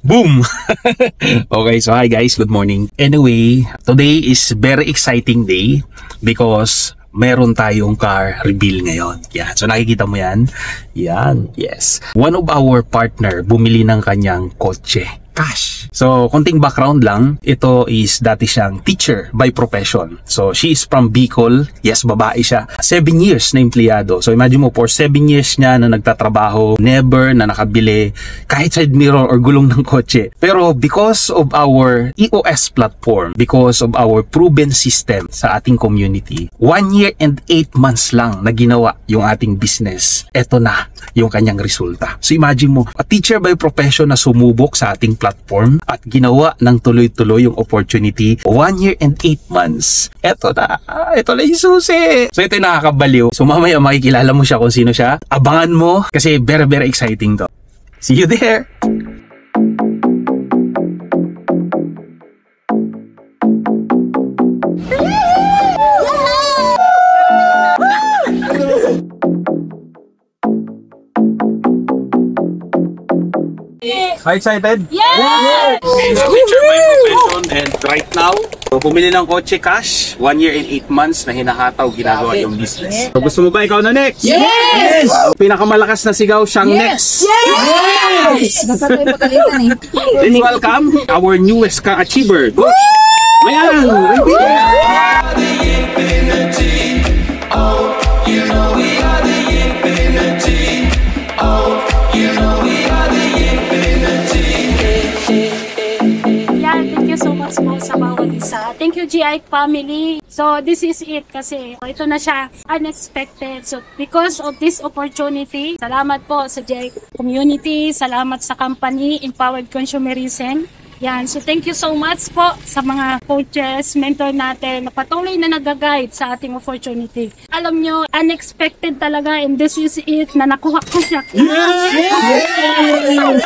Boom! Okay, so hi guys, good morning. Anyway, today is very exciting day because meron tayong car reveal ngayon. Yan. So nakikita mo yan? Yan. Yes. One of our partner bumili ng kanyang kotse. Cash. So, konting background lang. Ito is dati siyang teacher by profession. So, she is from Bicol. Yes, babae siya. 7 years na empleyado. So, imagine mo, for 7 years niya na nagtatrabaho, never na nakabili kahit side mirror or gulong ng kotse. Pero because of our EOS platform, because of our proven system sa ating community, 1 year and 8 months lang na ginawa yung ating business. Ito na yung kanyang resulta. So, imagine mo, a teacher by profession na sumubok sa ating platform at ginawa ng tuloy-tuloy yung opportunity 1 year and 8 months. Eto na. Ito na yung susi. So ito yung nakakabaliw. So mamaya makikilala mo siya kung sino siya. Abangan mo kasi very very exciting to. See you there! Are you excited? Yes! Okay, so teacher by profession and right now, bumili ng kotse cash, 1 year and 8 months na hinahataw ginagawa yung business. So gusto mo ba ikaw na next? Yes! Pinakamalakas na sigaw siyang next. Yes! Let's welcome our newest ka-achiever. Go! Mayan! So much po sa bawat isa. Thank you, GI family. So this is it kasi ito na siya, unexpected. So because of this opportunity, salamat po sa GI community, salamat sa company, Empowered Consumerism. Yan, so thank you so much po sa mga coaches, mentor natin na patuloy na nag-guide sa ating opportunity. Alam nyo, unexpected talaga and this is it na nakuha ko siya. Yes!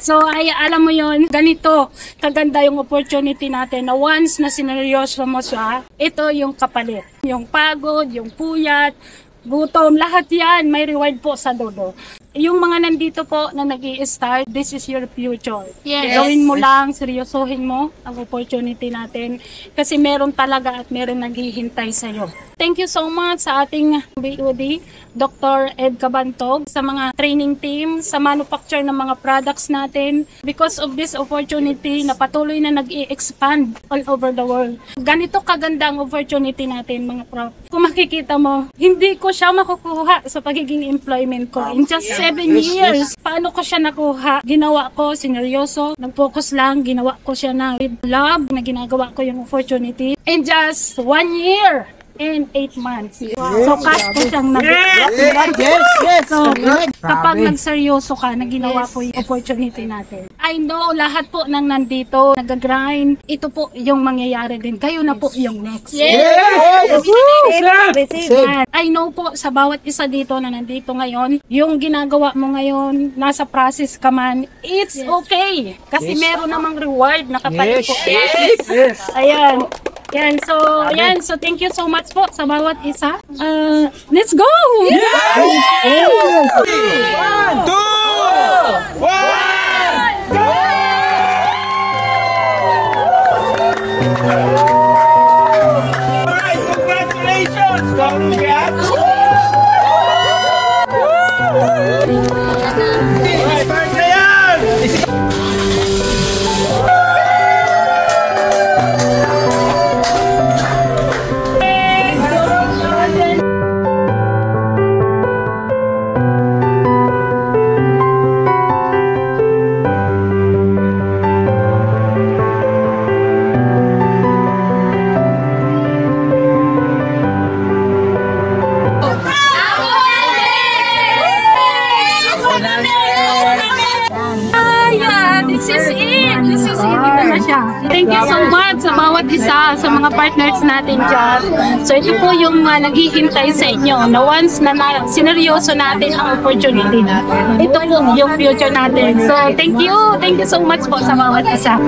So, ay, alam mo yon, ganito, kaganda yung opportunity natin na once na sineryoso mo siya, ito yung kapalit. Yung pagod, yung puyat, gutom, lahat yan, may reward po sa dulo. Yung mga nandito po na nag-i-start, this is your future. Yes. Gawin mo lang, seryosohin mo ang opportunity natin kasi meron talaga at meron naghihintay sa'yo. Thank you so much sa ating BOD, Dr. Ed Cabantog, sa mga training team, sa manufacture ng mga products natin. Because of this opportunity na patuloy na nag-i-expand all over the world. Ganito kaganda ang opportunity natin mga prof. Kung makikita mo, hindi ko siya makukuha sa pagiging employment ko. In just 7 years, paano ko siya nakuha? Ginawa ko, sineryoso, nag-focus lang, ginawa ko siya na with love, na ginagawa ko yung opportunity. In just 1 year and 8 months. So, cash ko siyang Yes! So, kapag nagseryoso ka na ginawa ko yung opportunity natin. I know, lahat po nang nandito, nag-grind, ito po yung mangyayari din. Kayo na po yung next. Yes! I know po sa bawat isa dito na nandito ngayon, yung ginagawa mo ngayon, nasa process ka man, it's okay. Kasi meron namang reward na kapalit po. Ayan. Yan, so thank you so much po sa bawat isa. Let's go! Yes! 1, 2, 1, go! Alright, congratulations! Congrats! Alright, start na yan! Thank you so much sa bawat isa, sa mga partners natin dyan. So ito po yung naghihintay sa inyo na once na sineryoso natin ang opportunity. Ito po yung future natin. So thank you so much po sa bawat isa.